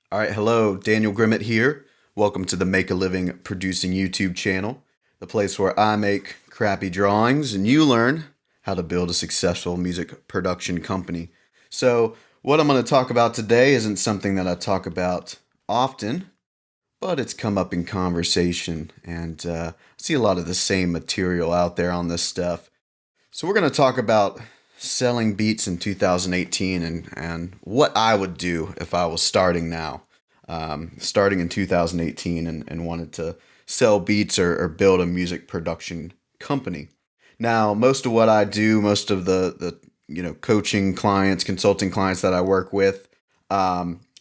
All right, hello, Daniel Grimmett here. Welcome to the Make a Living Producing YouTube channel, the place where I make crappy drawings and you learn how to build a successful music production company. So, what I'm going to talk about today isn't something that I talk about often, but it's come up in conversation, and I see a lot of the same material out there on this stuff. So, we're going to talk about selling beats in 2018 and what I would do if I was starting now, starting in 2018 and wanted to sell beats or build a music production company. Now, most of what I do, most of the coaching clients, consulting clients that I work with,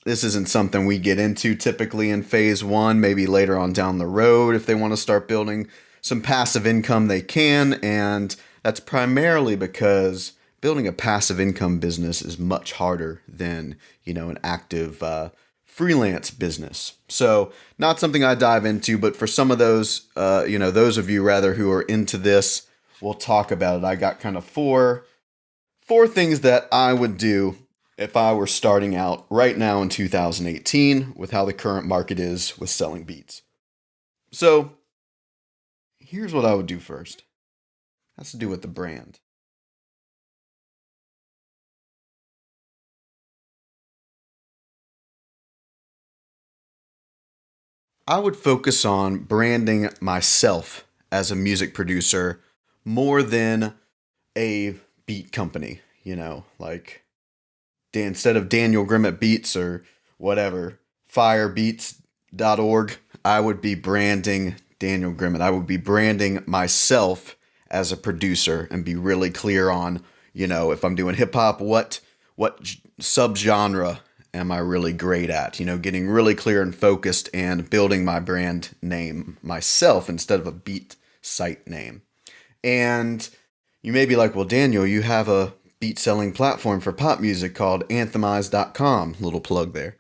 this isn't something we get into typically in phase one. Maybe later on down the road, if they want to start building some passive income, they can, and that's primarily because building a passive income business is much harder than, an active freelance business. So not something I dive into, but for some of those, those of you rather who are into this, we'll talk about it. I got kind of four things that I would do if I were starting out right now in 2018 with how the current market is with selling beats. So here's what I would do first. It has to do with the brand. I would focus on branding myself as a music producer more than a beat company, like instead of Daniel Grimmett Beats or whatever, firebeats.org, I would be branding Daniel Grimmett. I would be branding myself as a producer and be really clear on, if I'm doing hip hop, what subgenre am I really great at? Getting really clear and focused and building my brand name myself instead of a beat site name. And you may be like, well, Daniel, you have a beat selling platform for pop music called anthemize.com. Little plug there.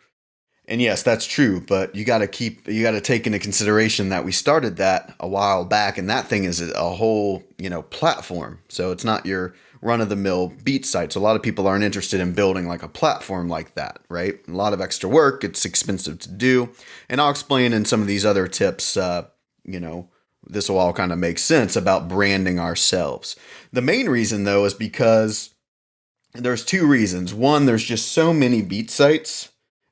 And yes, that's true, but you got to take into consideration that we started that a while back, and that thing is a whole, platform. So it's not your run of the mill beat site. So a lot of people aren't interested in building like a platform like that, right? A lot of extra work. It's expensive to do. And I'll explain in some of these other tips, this will all kind of make sense about branding ourselves. The main reason though is because there's two reasons. One, there's just so many beat sites,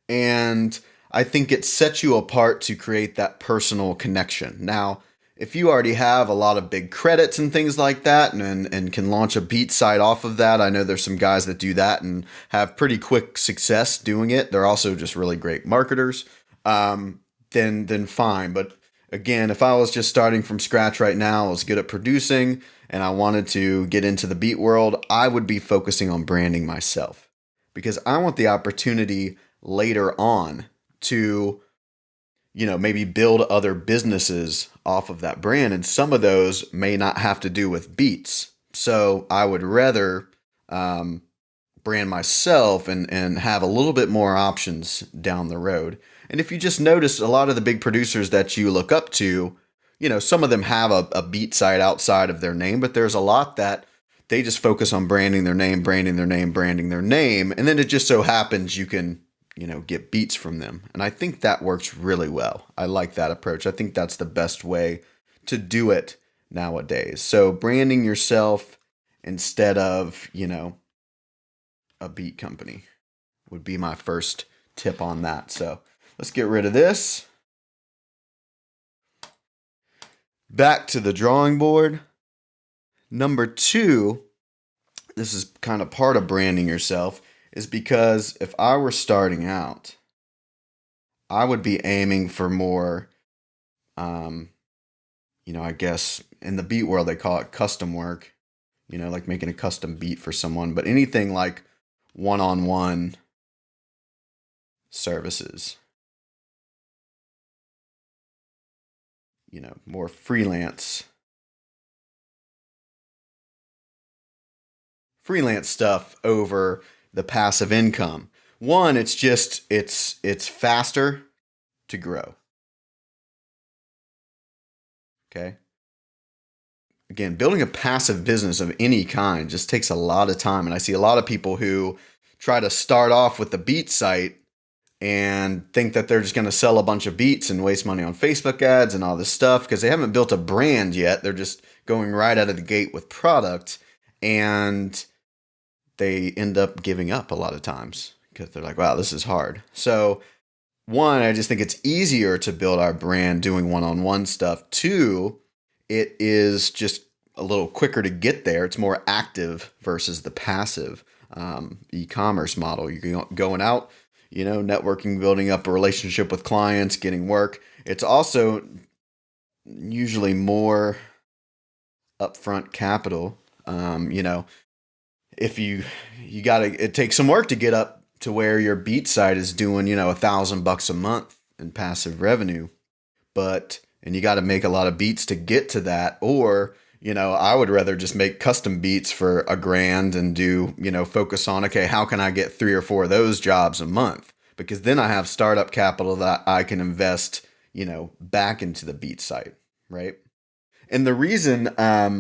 and I think it sets you apart to create that personal connection. Now, if you already have a lot of big credits and things like that and can launch a beat site off of that, I know there's some guys that do that and have pretty quick success doing it. They're also just really great marketers. Then fine. But again, if I was just starting from scratch right now, I was good at producing and I wanted to get into the beat world, I would be focusing on branding myself because I want the opportunity later on to, maybe build other businesses off of that brand. And some of those may not have to do with beats. So I would rather brand myself and have a little bit more options down the road. And if you just notice a lot of the big producers that you look up to, some of them have a beat site outside of their name, but there's a lot that they just focus on branding their name, branding their name, branding their name. And then it just so happens you can, get beats from them. And I think that works really well. I like that approach. I think that's the best way to do it nowadays. So branding yourself instead of, a beat company would be my first tip on that. So let's get rid of this. Back to the drawing board. Number two, this is kind of part of branding yourself, is because if I were starting out, I would be aiming for more, I guess in the beat world, they call it custom work, like making a custom beat for someone, but anything like one-on-one services, more freelance stuff over the passive income. One, it's faster to grow. Okay. Again, building a passive business of any kind just takes a lot of time. And I see a lot of people who try to start off with the beat site and think that they're just going to sell a bunch of beats and waste money on Facebook ads and all this stuff because they haven't built a brand yet. They're just going right out of the gate with product, and they end up giving up a lot of times because they're like, wow, this is hard. So one, I just think it's easier to build our brand doing one-on-one stuff. Two, it is just a little quicker to get there. It's more active versus the passive e-commerce model. You're going out, networking, building up a relationship with clients, getting work. It's also usually more upfront capital. If you gotta, it takes some work to get up to where your beat site is doing, $1,000 a month in passive revenue, and you got to make a lot of beats to get to that. Or, I would rather just make custom beats for $1,000 and do, focus on, okay, how can I get 3 or 4 of those jobs a month? Because then I have startup capital that I can invest, back into the beat site. Right. And the reason that,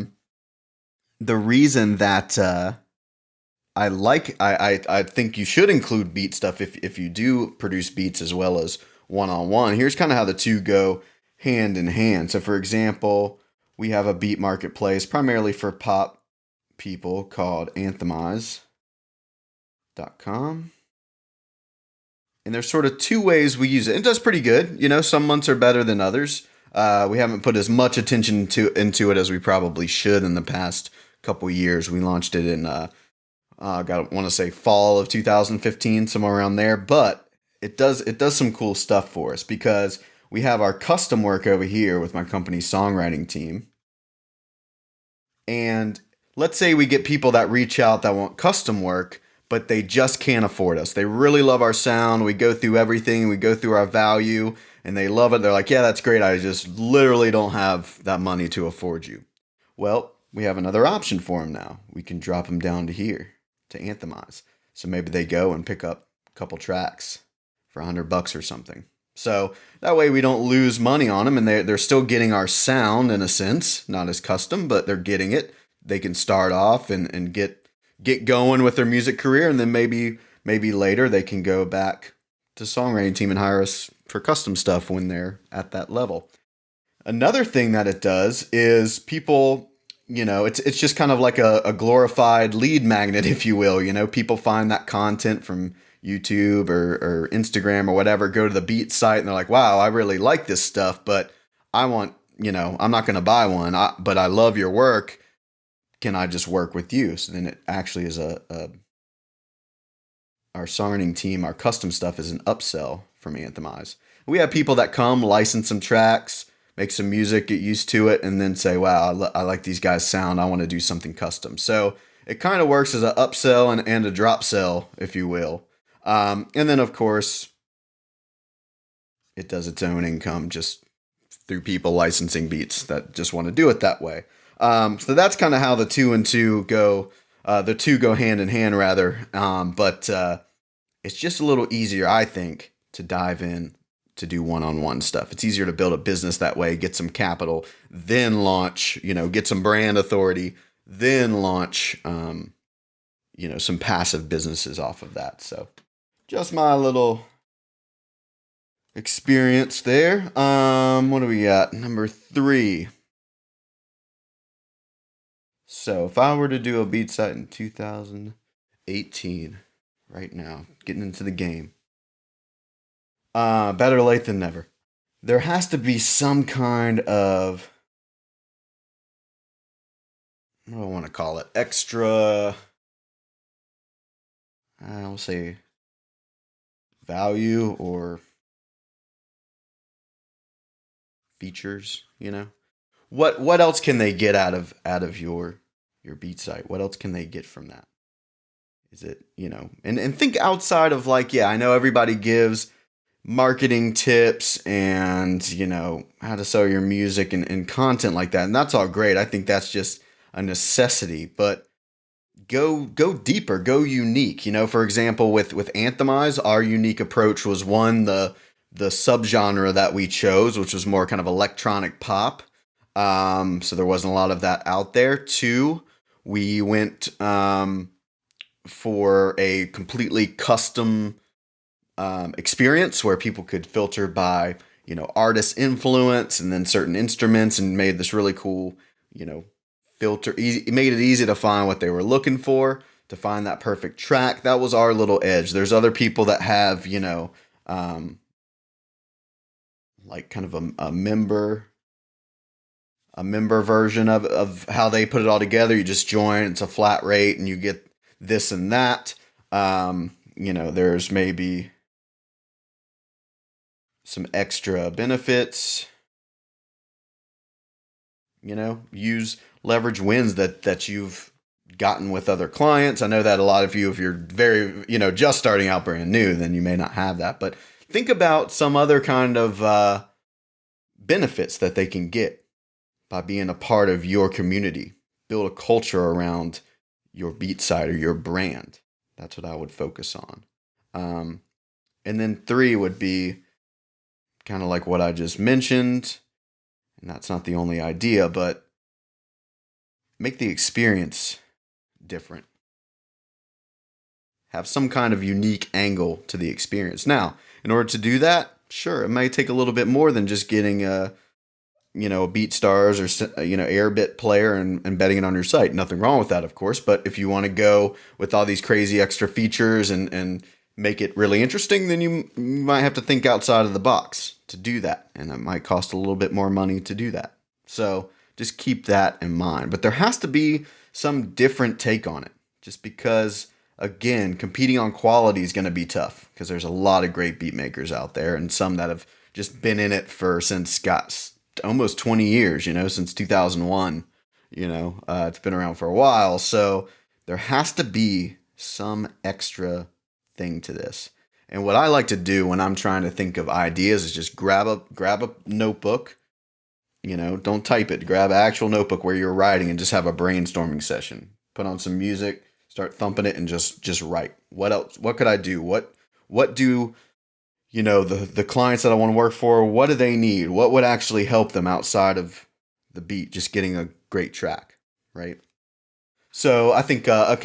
I think you should include beat stuff if you do produce beats as well as one-on-one. Here's kind of how the two go hand in hand. So for example, we have a beat marketplace primarily for pop people called anthemize.com. And there's sort of 2 ways we use it. It does pretty good. Some months are better than others. We haven't put as much attention into it as we probably should in the past couple years. We launched it in want to say fall of 2015, somewhere around there. But it does some cool stuff for us because we have our custom work over here with my company's songwriting team. And let's say we get people that reach out that want custom work, but they just can't afford us. They really love our sound. We go through everything. We go through our value, and they love it. They're like, yeah, that's great. I just literally don't have that money to afford you. Well, we have another option for them now. We can drop them down to here, to Anthemize. So maybe they go and pick up a couple tracks for $100 or something. So that way we don't lose money on them, and they're still getting our sound in a sense, not as custom, but they're getting it. They can start off and get going with their music career, and then maybe later they can go back to songwriting team and hire us for custom stuff when they're at that level. Another thing that it does is people, it's just kind of like a glorified lead magnet, if you will. People find that content from YouTube or Instagram or whatever, go to the beat site, and they're like, wow, I really like this stuff, but I want, I'm not going to buy one, but I love your work. Can I just work with you? So then it actually is our songwriting team, our custom stuff is an upsell from Anthemize. We have people that come, license some tracks, make some music, get used to it, and then say, wow, I like these guys' sound. I want to do something custom. So it kind of works as an upsell and a drop sell, if you will. And then, of course, it does its own income just through people licensing beats that just want to do it that way. So that's kind of how the two go hand in hand, rather. But it's just a little easier, I think, to dive in to do one-on-one stuff. It's easier to build a business that way, get some capital, then launch, get some brand authority, then launch, some passive businesses off of that. So just my little experience there. What do we got? Number 3. So if I were to do a beat site in 2018, right now, getting into the game, better late than never. There has to be some kind of, what do I want to call it? Extra, I'll say value or features, What else can they get out of your beat site? What else can they get from that? Is it, and think outside of I know everybody gives marketing tips and, how to sell your music and content like that. And that's all great. I think that's just a necessity, but go deeper, go unique. For example, with Anthemize, our unique approach was the subgenre that we chose, which was more kind of electronic pop. So there wasn't a lot of that out there. 2, we went for a completely custom experience where people could filter by, artist influence and then certain instruments, and made this really cool, you know, filter easy. It made it easy to find what they were looking for, to find that perfect track. That was our little edge. There's other people that have, um, like kind of a member version of how they put it all together. You just join, it's a flat rate, and you get this and that. There's maybe some extra benefits. Use leverage wins that you've gotten with other clients. I know that a lot of you, if you're very, just starting out brand new, then you may not have that. But think about some other kind of benefits that they can get by being a part of your community. Build a culture around your beat site or your brand. That's what I would focus on. And then 3 would be kind of like what I just mentioned. And that's not the only idea, but make the experience different. Have some kind of unique angle to the experience. Now, in order to do that, sure, it may take a little bit more than just getting a BeatStars or Airbit player and betting it on your site. Nothing wrong with that, of course. But if you want to go with all these crazy extra features and make it really interesting, then you might have to think outside of the box to do that, and it might cost a little bit more money to do that. So just keep that in mind. But there has to be some different take on it, just because, again, competing on quality is going to be tough, because there's a lot of great beat makers out there, and some that have just been in it since almost 20 years, since 2001. It's been around for a while. So there has to be some extra thing to this. And what I like to do when I'm trying to think of ideas is just grab a notebook. Don't type it. Grab an actual notebook where you're writing and just have a brainstorming session. Put on some music, start thumping it, and just write. What else? What could I do? What do the clients that I want to work for, what do they need? What would actually help them outside of the beat, just getting a great track, right? So I think, a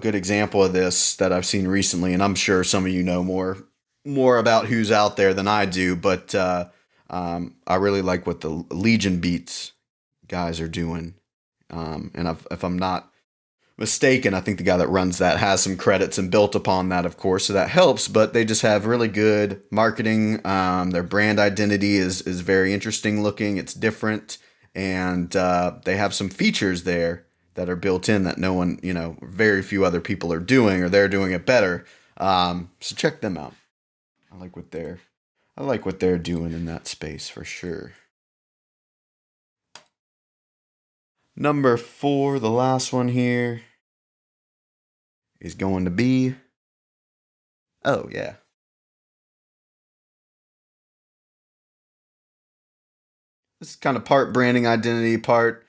good example of this that I've seen recently, and I'm sure some of you know more about who's out there than I do, but I really like what the Legion Beats guys are doing. And if I'm not mistaken, I think the guy that runs that has some credits and built upon that, of course, so that helps. But they just have really good marketing. Their brand identity is very interesting looking. It's different, and they have some features there that are built in that no one, very few other people are doing, or they're doing it better. So check them out. I like what they're doing in that space for sure. Number 4, the last one here, is going to be, oh yeah, this is kind of part branding identity, part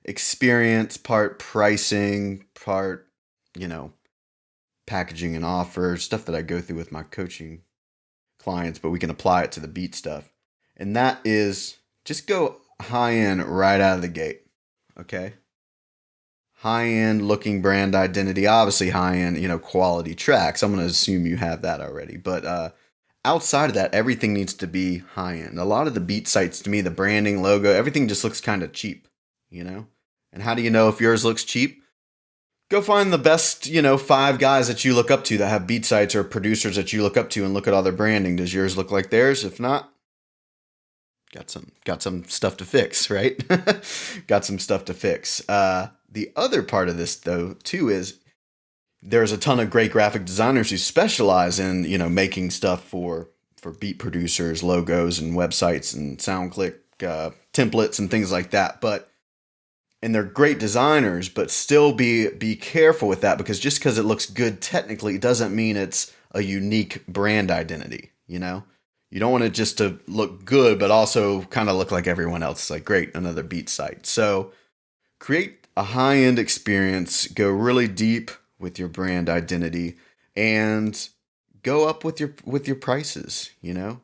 experience, part pricing, part, packaging and offers, stuff that I go through with my coaching clients, but we can apply it to the beat stuff. And that is just go high end right out of the gate. Okay. High end looking brand identity, obviously high end, quality tracks. I'm going to assume you have that already. But outside of that, everything needs to be high end. A lot of the beat sites, to me, the branding, logo, everything just looks kind of cheap, And how do you know if yours looks cheap? Go find the best, 5 guys that you look up to that have beat sites, or producers that you look up to, and look at all their branding. Does yours look like theirs? If not, got some stuff to fix, right? Got some stuff to fix. The other part of this, though, too, is there's a ton of great graphic designers who specialize in, making stuff for beat producers, logos, and websites, and SoundClick templates and things like that. And they're great designers, but still be careful with that, because just because it looks good technically doesn't mean it's a unique brand identity. You don't want it just to look good, but also kind of look like everyone else. It's like, great, another beat site. So create a high-end experience, go really deep with your brand identity, and go up with your prices. On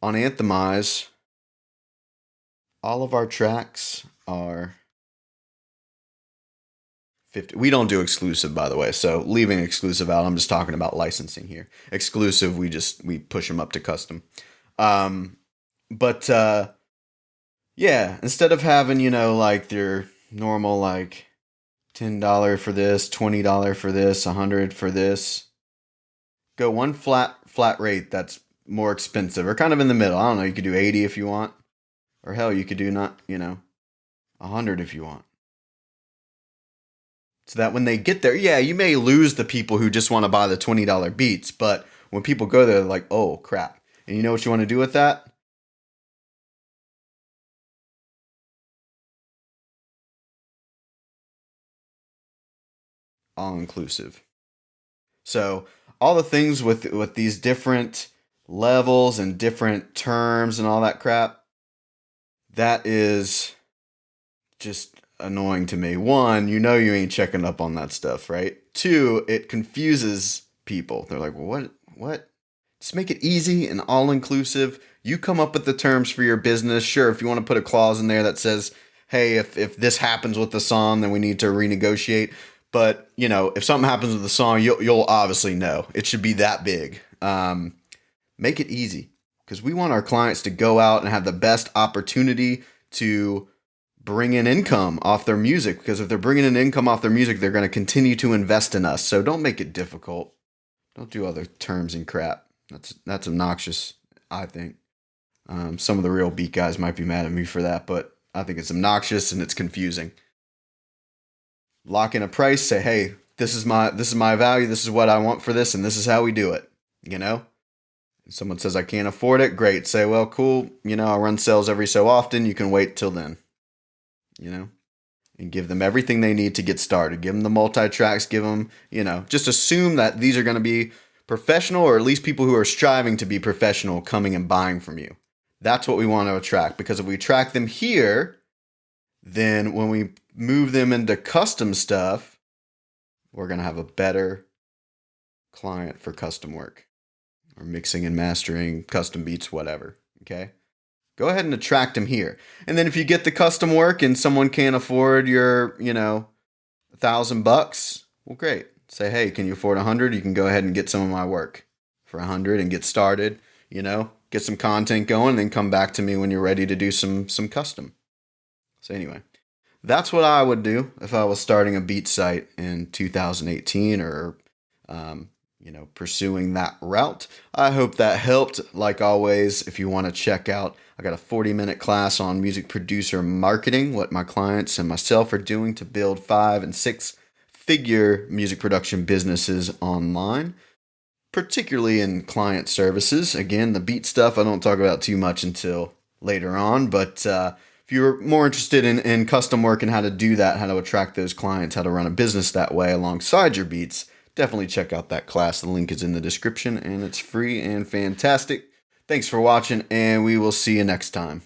Anthemize, all of our tracks are 50. We don't do exclusive, by the way. So leaving exclusive out, I'm just talking about licensing here. Exclusive, we push them up to custom. Um, but yeah, instead of having, like your normal like $10 for this, $20 for this, 100 for this, go one flat rate that's more expensive or kind of in the middle. I don't know, you could do 80 if you want, or hell, you could do not, 100 if you want. So that when they get there, yeah, you may lose the people who just want to buy the $20 beats, but when people go there, they're like, oh crap. And you know what you want to do with that? All inclusive. So all the things with these different levels and different terms and all that crap, that is just annoying to me. One, you ain't checking up on that stuff, right? Two, it confuses people. They're like, well, what? Just make it easy and all inclusive. You come up with the terms for your business. Sure, if you want to put a clause in there that says, hey, if this happens with the song, then we need to renegotiate. But if something happens with the song, you'll obviously know. It should be that big. Make it easy because we want our clients to go out and have the best opportunity to bring in income off their music, because if they're bringing in income off their music, they're going to continue to invest in us. So don't make it difficult. Don't do other terms and crap. That's obnoxious, I think. Some of the real beat guys might be mad at me for that, but I think it's obnoxious and it's confusing. Lock in a price, say, hey, this is my value, this is what I want for this, and this is how we do it. If someone says I can't afford it, great. Say, well, cool, I run sales every so often, you can wait till then. And give them everything they need to get started. Give them the multi-tracks, give them, just assume that these are going to be professional, or at least people who are striving to be professional coming and buying from you. That's what we want to attract, because if we attract them here, then when we move them into custom stuff, we're going to have a better client for custom work or mixing and mastering, custom beats, whatever. Okay? Go ahead and attract them here. And then if you get the custom work and someone can't afford your, $1,000, well, great. Say, hey, can you afford 100? You can go ahead and get some of my work for 100 and get started, get some content going, and then come back to me when you're ready to do some custom. So anyway, that's what I would do if I was starting a beat site in 2018 or, pursuing that route. I hope that helped. Like always, if you want to check out, I got a 40-minute class on music producer marketing, what my clients and myself are doing to build 5 and 6 figure music production businesses online, particularly in client services. Again, the beat stuff I don't talk about too much until later on, but if you're more interested in custom work and how to do that, how to attract those clients, how to run a business that way alongside your beats, definitely check out that class. The link is in the description, and it's free and fantastic. Thanks for watching, and we will see you next time.